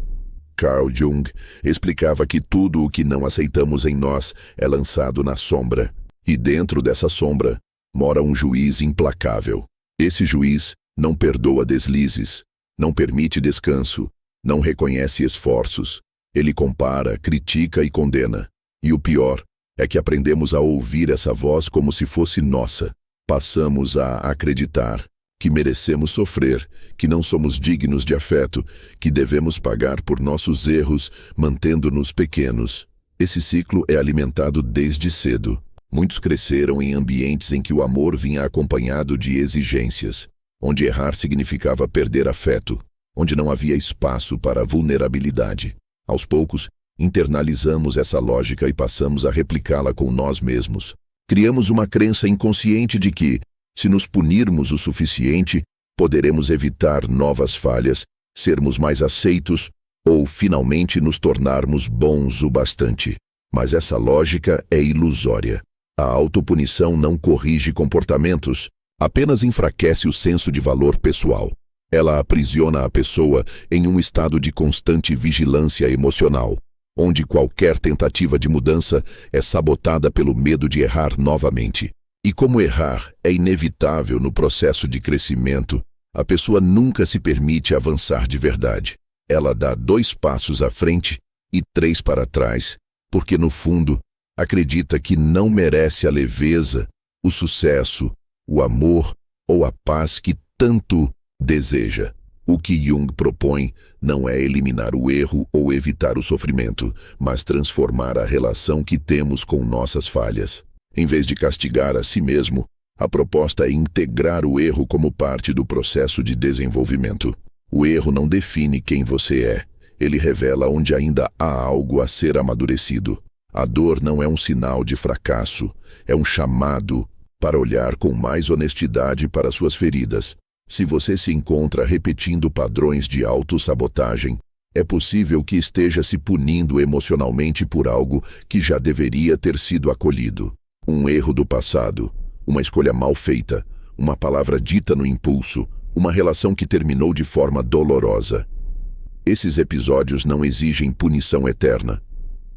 Carl Jung explicava que tudo o que não aceitamos em nós é lançado na sombra. E dentro dessa sombra mora um juiz implacável. Esse juiz não perdoa deslizes, não permite descanso, não reconhece esforços. Ele compara, critica e condena. E o pior é que aprendemos a ouvir essa voz como se fosse nossa. Passamos a acreditar que merecemos sofrer, que não somos dignos de afeto, que devemos pagar por nossos erros, mantendo-nos pequenos. Esse ciclo é alimentado desde cedo. Muitos cresceram em ambientes em que o amor vinha acompanhado de exigências, onde errar significava perder afeto, onde não havia espaço para vulnerabilidade. Aos poucos, internalizamos essa lógica e passamos a replicá-la com nós mesmos. Criamos uma crença inconsciente de que, se nos punirmos o suficiente, poderemos evitar novas falhas, sermos mais aceitos ou finalmente nos tornarmos bons o bastante. Mas essa lógica é ilusória. A autopunição não corrige comportamentos, apenas enfraquece o senso de valor pessoal. Ela aprisiona a pessoa em um estado de constante vigilância emocional, onde qualquer tentativa de mudança é sabotada pelo medo de errar novamente. E como errar é inevitável no processo de crescimento, a pessoa nunca se permite avançar de verdade. Ela dá 2 passos à frente e 3 para trás, porque no fundo acredita que não merece a leveza, o sucesso, o amor ou a paz que tanto deseja. O que Jung propõe não é eliminar o erro ou evitar o sofrimento, mas transformar a relação que temos com nossas falhas. Em vez de castigar a si mesmo, a proposta é integrar o erro como parte do processo de desenvolvimento. O erro não define quem você é, ele revela onde ainda há algo a ser amadurecido. A dor não é um sinal de fracasso, é um chamado para olhar com mais honestidade para suas feridas. Se você se encontra repetindo padrões de autossabotagem, é possível que esteja se punindo emocionalmente por algo que já deveria ter sido acolhido. Um erro do passado, uma escolha mal feita, uma palavra dita no impulso, uma relação que terminou de forma dolorosa. Esses episódios não exigem punição eterna.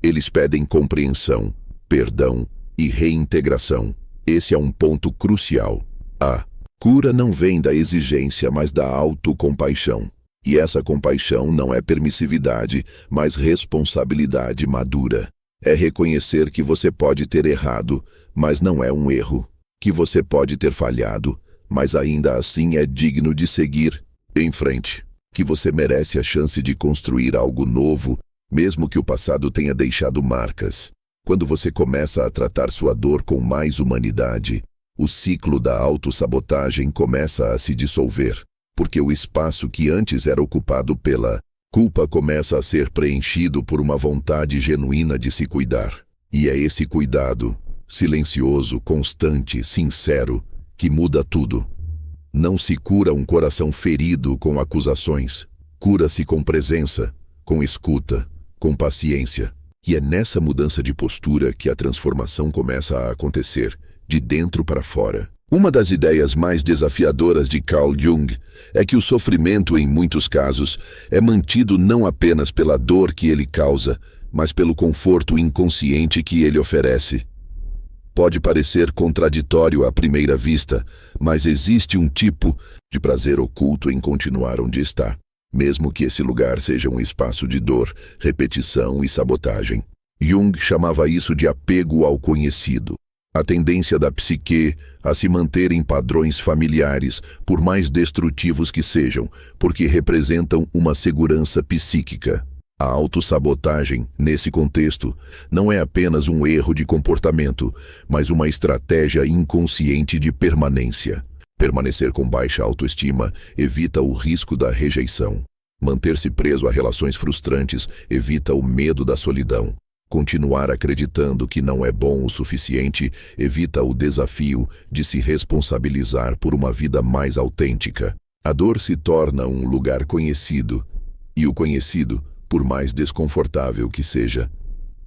Eles pedem compreensão, perdão e reintegração. Esse é um ponto crucial. A cura não vem da exigência, mas da autocompaixão. E essa compaixão não é permissividade, mas responsabilidade madura. É reconhecer que você pode ter errado, mas não é um erro. Que você pode ter falhado, mas ainda assim é digno de seguir em frente. Que você merece a chance de construir algo novo, mesmo que o passado tenha deixado marcas. Quando você começa a tratar sua dor com mais humanidade, o ciclo da autossabotagem começa a se dissolver, porque o espaço que antes era ocupado pela culpa começa a ser preenchido por uma vontade genuína de se cuidar. E é esse cuidado, silencioso, constante, sincero, que muda tudo. Não se cura um coração ferido com acusações. Cura-se com presença, com escuta, com paciência. E é nessa mudança de postura que a transformação começa a acontecer, de dentro para fora. Uma das ideias mais desafiadoras de Carl Jung é que o sofrimento, em muitos casos, é mantido não apenas pela dor que ele causa, mas pelo conforto inconsciente que ele oferece. Pode parecer contraditório à primeira vista, mas existe um tipo de prazer oculto em continuar onde está, mesmo que esse lugar seja um espaço de dor, repetição e sabotagem. Jung chamava isso de apego ao conhecido. A tendência da psique a se manter em padrões familiares, por mais destrutivos que sejam, porque representam uma segurança psíquica. A autossabotagem, nesse contexto, não é apenas um erro de comportamento, mas uma estratégia inconsciente de permanência. Permanecer com baixa autoestima evita o risco da rejeição. Manter-se preso a relações frustrantes evita o medo da solidão. Continuar acreditando que não é bom o suficiente evita o desafio de se responsabilizar por uma vida mais autêntica. A dor se torna um lugar conhecido, e o conhecido, por mais desconfortável que seja,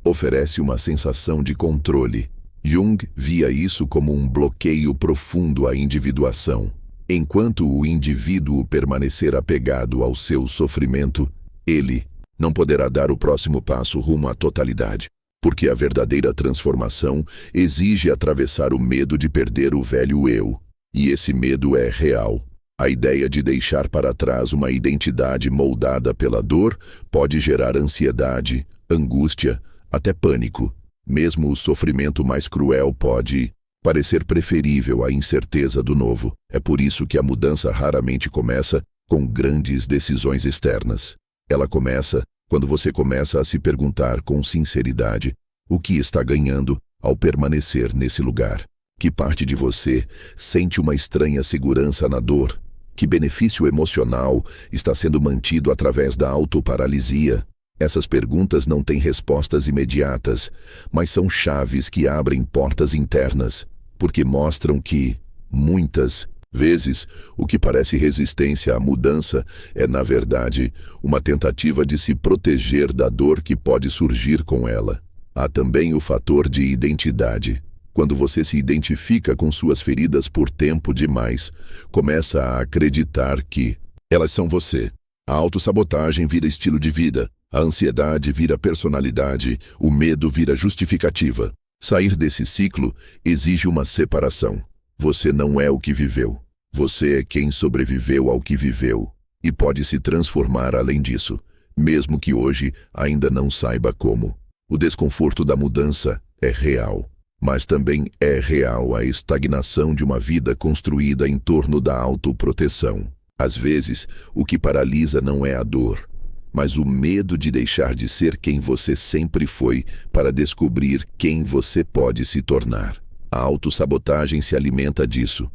oferece uma sensação de controle. Jung via isso como um bloqueio profundo à individuação. Enquanto o indivíduo permanecer apegado ao seu sofrimento, ele não poderá dar o próximo passo rumo à totalidade, porque a verdadeira transformação exige atravessar o medo de perder o velho eu. E esse medo é real. A ideia de deixar para trás uma identidade moldada pela dor pode gerar ansiedade, angústia, até pânico. Mesmo o sofrimento mais cruel pode parecer preferível à incerteza do novo. É por isso que a mudança raramente começa com grandes decisões externas. Ela começa quando você começa a se perguntar com sinceridade o que está ganhando ao permanecer nesse lugar. Que parte de você sente uma estranha segurança na dor? Que benefício emocional está sendo mantido através da autoparalisia? Essas perguntas não têm respostas imediatas, mas são chaves que abrem portas internas, porque mostram que, muitas vezes, o que parece resistência à mudança é, na verdade, uma tentativa de se proteger da dor que pode surgir com ela. Há também o fator de identidade. Quando você se identifica com suas feridas por tempo demais, começa a acreditar que elas são você. A autossabotagem vira estilo de vida, a ansiedade vira personalidade, o medo vira justificativa. Sair desse ciclo exige uma separação. Você não é o que viveu. Você é quem sobreviveu ao que viveu. E pode se transformar além disso, mesmo que hoje ainda não saiba como. O desconforto da mudança é real, mas também é real a estagnação de uma vida construída em torno da autoproteção. Às vezes, o que paralisa não é a dor, mas o medo de deixar de ser quem você sempre foi para descobrir quem você pode se tornar. A autossabotagem se alimenta disso,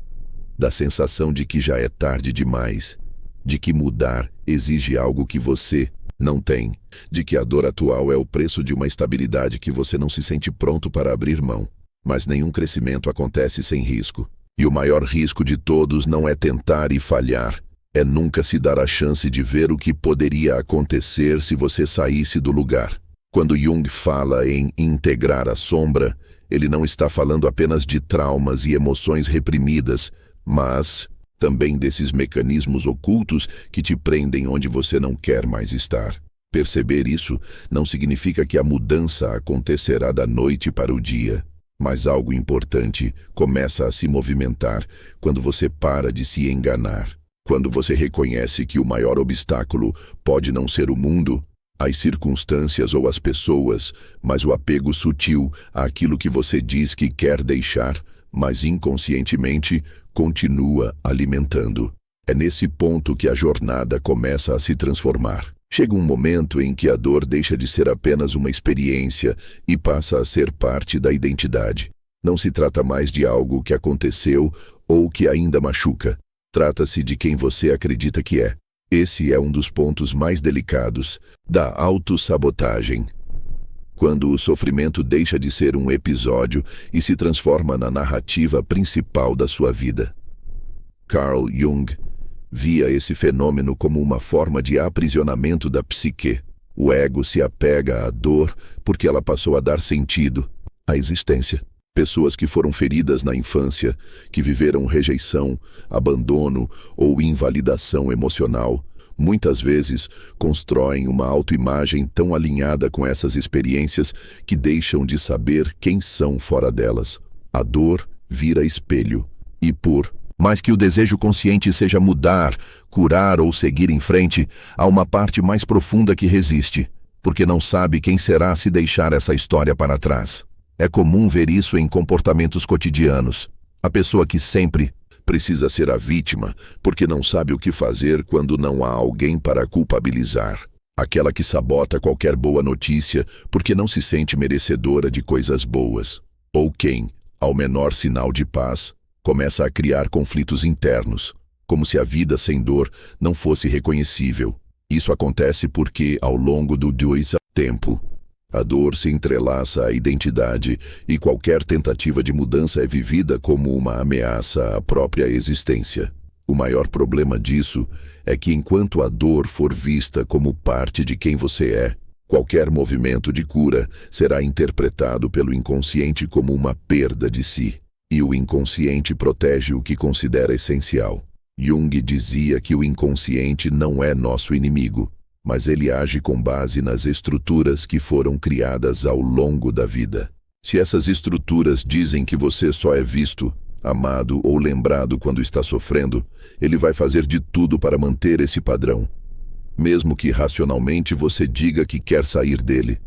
da sensação de que já é tarde demais, de que mudar exige algo que você não tem, de que a dor atual é o preço de uma estabilidade que você não se sente pronto para abrir mão. Mas nenhum crescimento acontece sem risco. E o maior risco de todos não é tentar e falhar, é nunca se dar a chance de ver o que poderia acontecer se você saísse do lugar. Quando Jung fala em integrar a sombra, ele não está falando apenas de traumas e emoções reprimidas, mas também desses mecanismos ocultos que te prendem onde você não quer mais estar. Perceber isso não significa que a mudança acontecerá da noite para o dia, mas algo importante começa a se movimentar quando você para de se enganar. Quando você reconhece que o maior obstáculo pode não ser o mundo, as circunstâncias ou as pessoas, mas o apego sutil àquilo que você diz que quer deixar, mas inconscientemente continua alimentando. É nesse ponto que a jornada começa a se transformar. Chega um momento em que a dor deixa de ser apenas uma experiência e passa a ser parte da identidade. Não se trata mais de algo que aconteceu ou que ainda machuca. Trata-se de quem você acredita que é. Esse é um dos pontos mais delicados da autossabotagem. Quando o sofrimento deixa de ser um episódio e se transforma na narrativa principal da sua vida. Carl Jung via esse fenômeno como uma forma de aprisionamento da psique. O ego se apega à dor porque ela passou a dar sentido à existência. Pessoas que foram feridas na infância, que viveram rejeição, abandono ou invalidação emocional, muitas vezes constroem uma autoimagem tão alinhada com essas experiências que deixam de saber quem são fora delas. A dor vira espelho e, por mais que o desejo consciente seja mudar, curar ou seguir em frente, há uma parte mais profunda que resiste, porque não sabe quem será se deixar essa história para trás. É comum ver isso em comportamentos cotidianos. A pessoa que sempre precisa ser a vítima, porque não sabe o que fazer quando não há alguém para culpabilizar. Aquela que sabota qualquer boa notícia porque não se sente merecedora de coisas boas. Ou quem, ao menor sinal de paz, começa a criar conflitos internos, como se a vida sem dor não fosse reconhecível. Isso acontece porque, ao longo do tempo, a dor se entrelaça à identidade e qualquer tentativa de mudança é vivida como uma ameaça à própria existência. O maior problema disso é que enquanto a dor for vista como parte de quem você é, qualquer movimento de cura será interpretado pelo inconsciente como uma perda de si. E o inconsciente protege o que considera essencial. Jung dizia que o inconsciente não é nosso inimigo, mas ele age com base nas estruturas que foram criadas ao longo da vida. Se essas estruturas dizem que você só é visto, amado ou lembrado quando está sofrendo, ele vai fazer de tudo para manter esse padrão, mesmo que racionalmente você diga que quer sair dele.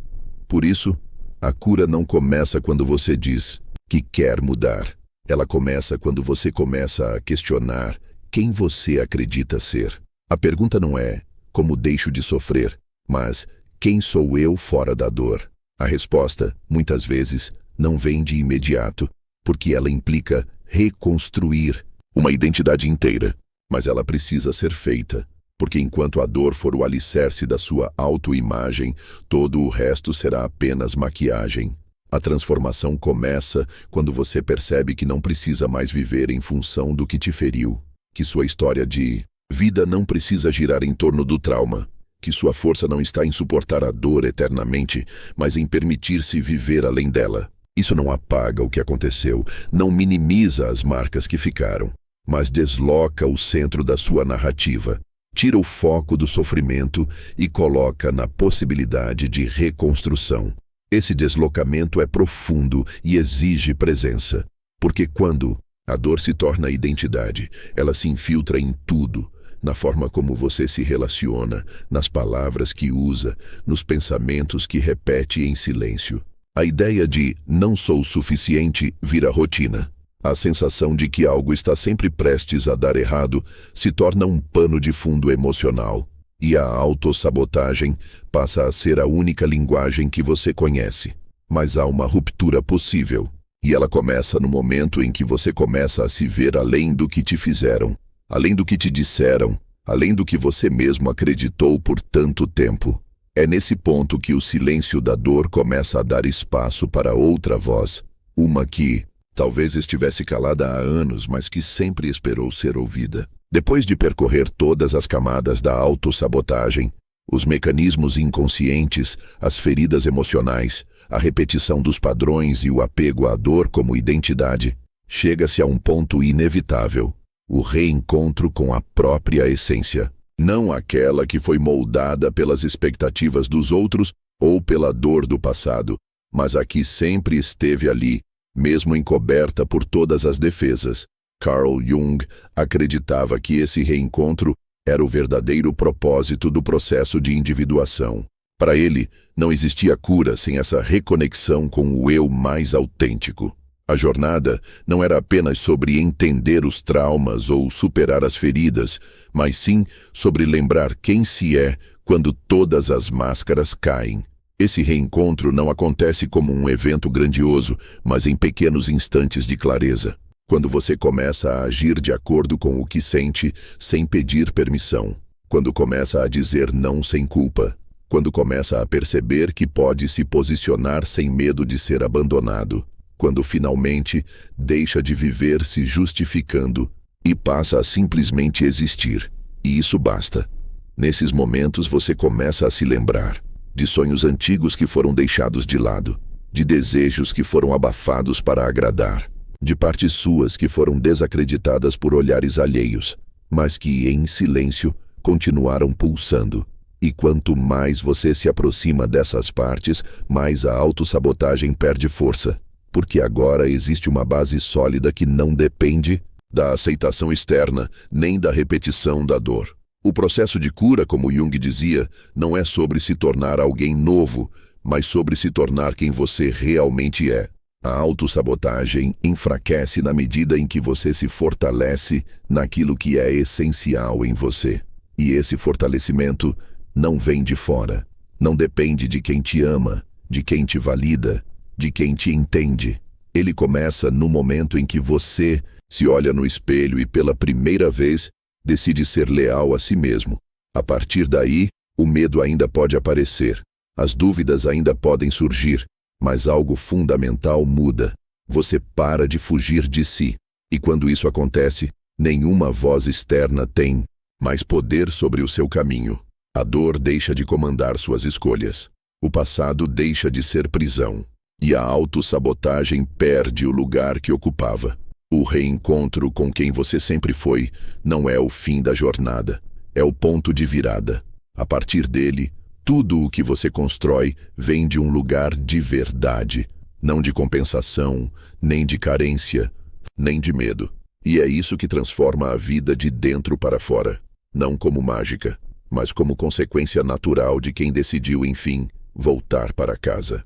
Por isso, a cura não começa quando você diz que quer mudar. Ela começa quando você começa a questionar quem você acredita ser. A pergunta não é como deixo de sofrer, mas quem sou eu fora da dor? A resposta, muitas vezes, não vem de imediato, porque ela implica reconstruir uma identidade inteira. Mas ela precisa ser feita, porque enquanto a dor for o alicerce da sua autoimagem, todo o resto será apenas maquiagem. A transformação começa quando você percebe que não precisa mais viver em função do que te feriu, que sua história de vida não precisa girar em torno do trauma, que sua força não está em suportar a dor eternamente, mas em permitir-se viver além dela. Isso não apaga o que aconteceu, não minimiza as marcas que ficaram, mas desloca o centro da sua narrativa, tira o foco do sofrimento e coloca na possibilidade de reconstrução. Esse deslocamento é profundo e exige presença, porque quando a dor se torna identidade, ela se infiltra em tudo, na forma como você se relaciona, nas palavras que usa, nos pensamentos que repete em silêncio. A ideia de não sou suficiente vira rotina. A sensação de que algo está sempre prestes a dar errado se torna um pano de fundo emocional. E a autossabotagem passa a ser a única linguagem que você conhece. Mas há uma ruptura possível. E ela começa no momento em que você começa a se ver além do que te fizeram, além do que te disseram, além do que você mesmo acreditou por tanto tempo. É nesse ponto que o silêncio da dor começa a dar espaço para outra voz, uma que talvez estivesse calada há anos, mas que sempre esperou ser ouvida. Depois de percorrer todas as camadas da autossabotagem, os mecanismos inconscientes, as feridas emocionais, a repetição dos padrões e o apego à dor como identidade, chega-se a um ponto inevitável, o reencontro com a própria essência. Não aquela que foi moldada pelas expectativas dos outros ou pela dor do passado, mas a que sempre esteve ali, mesmo encoberta por todas as defesas. Carl Jung acreditava que esse reencontro era o verdadeiro propósito do processo de individuação. Para ele, não existia cura sem essa reconexão com o eu mais autêntico. A jornada não era apenas sobre entender os traumas ou superar as feridas, mas sim sobre lembrar quem se é quando todas as máscaras caem. Esse reencontro não acontece como um evento grandioso, mas em pequenos instantes de clareza. Quando você começa a agir de acordo com o que sente, sem pedir permissão. Quando começa a dizer não sem culpa. Quando começa a perceber que pode se posicionar sem medo de ser abandonado. Quando finalmente deixa de viver se justificando e passa a simplesmente existir. E isso basta. Nesses momentos você começa a se lembrar de sonhos antigos que foram deixados de lado, de desejos que foram abafados para agradar, de partes suas que foram desacreditadas por olhares alheios, mas que, em silêncio, continuaram pulsando. E quanto mais você se aproxima dessas partes, mais a autossabotagem perde força, porque agora existe uma base sólida que não depende da aceitação externa, nem da repetição da dor. O processo de cura, como Jung dizia, não é sobre se tornar alguém novo, mas sobre se tornar quem você realmente é. A autossabotagem enfraquece na medida em que você se fortalece naquilo que é essencial em você. E esse fortalecimento não vem de fora. Não depende de quem te ama, de quem te valida, de quem te entende. Ele começa no momento em que você se olha no espelho e pela primeira vez decide ser leal a si mesmo. A partir daí, o medo ainda pode aparecer, as dúvidas ainda podem surgir, mas algo fundamental muda. Você para de fugir de si. E quando isso acontece, nenhuma voz externa tem mais poder sobre o seu caminho. A dor deixa de comandar suas escolhas. O passado deixa de ser prisão. E a autossabotagem perde o lugar que ocupava. O reencontro com quem você sempre foi não é o fim da jornada, é o ponto de virada. A partir dele, tudo o que você constrói vem de um lugar de verdade, não de compensação, nem de carência, nem de medo. E é isso que transforma a vida de dentro para fora, não como mágica, mas como consequência natural de quem decidiu, enfim, voltar para casa.